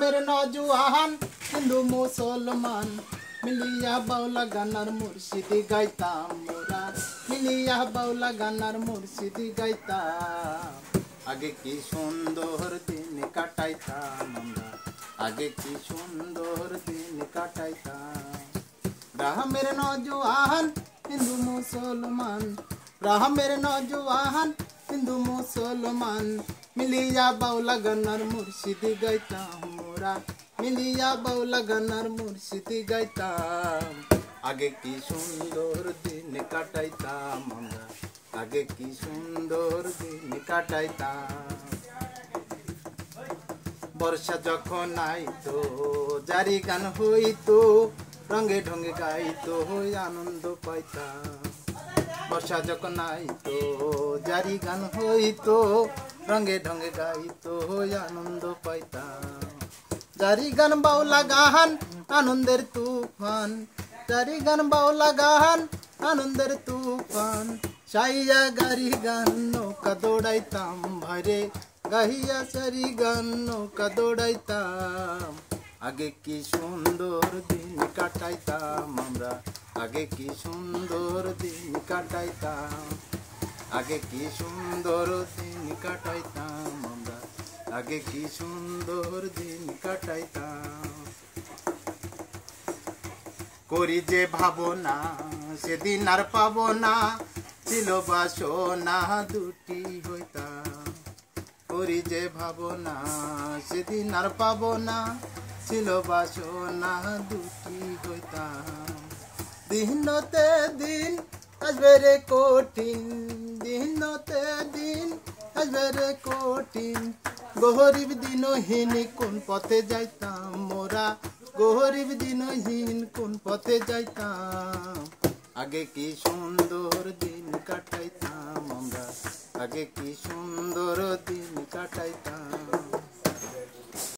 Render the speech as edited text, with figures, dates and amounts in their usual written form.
গ্রামের নজওয়ান হিন্দু মুসলমান মিলিয়া বাউলা গানার মুর্শিদি গাইতাম মোরা মিলিয়া বাউলা গানার মুর্শিদি গাইতাম আগে কি সুন্দর দিন কাটাইতাম আমরা আগে কি সুন্দর দিন কাটাইতাম গ্রামের নজওয়ান হিন্দু মুসলমান গ্রামের নজওয়ান হিন্দু মুসলমান মিলিয়া বাউলা গানার মুর্শিদি গাইতাম মোরা মিলিয়া বাউলা গানার মুর্শিদি গাইতাম আগে কি সুন্দর দিন কাটাইতাম আমরা আগে কি সুন্দর দিন কাটাইতাম বর্ষা যখন আইতো জারি গান হইতো রঙে ঢঙ্গে গাইতো আনন্দ পাইতাম বর্ষা যখন আইতো জারি গান হইতো রঙে ঢঙ্গে গাইতো আনন্দ পাইতাম জারি গান বাউলা গান আনন্দের তুফান জারি গান বাউলা গান আনন্দের তুফান সাইয়া গারি গান নৌকা দৌড়াইতাম ভাইরে গাহিয়া সারি গান নৌকা দৌড়াইতাম আগে কি সুন্দর দিন কাটাইতাম আমরা আগে কি সুন্দর দিন কাটাইতাম আগে কি সুন্দর দিন কাটাইতাম আমরা আগে কি সুন্দর দিন কাটাইতাম করি যে ভাবনা সেদিন আর পাবো না ছিল বাসনা দুটি হইতাম করি যে ভাবনা সেদিন আর পাবো না ছিল বাসনা দুটি হইতাম দিনতে দিন আসবে রে কঠিন দিনতে দিন আসবে রে কঠিন গরিব দিনহীন কোন পথে যাইতাম মোরা গরিব দিনহীন কোন পথে যাইতাম আগে কি সুন্দর দিন কাটাইতাম আমরা আগে কি সুন্দর দিন কাটাইতাম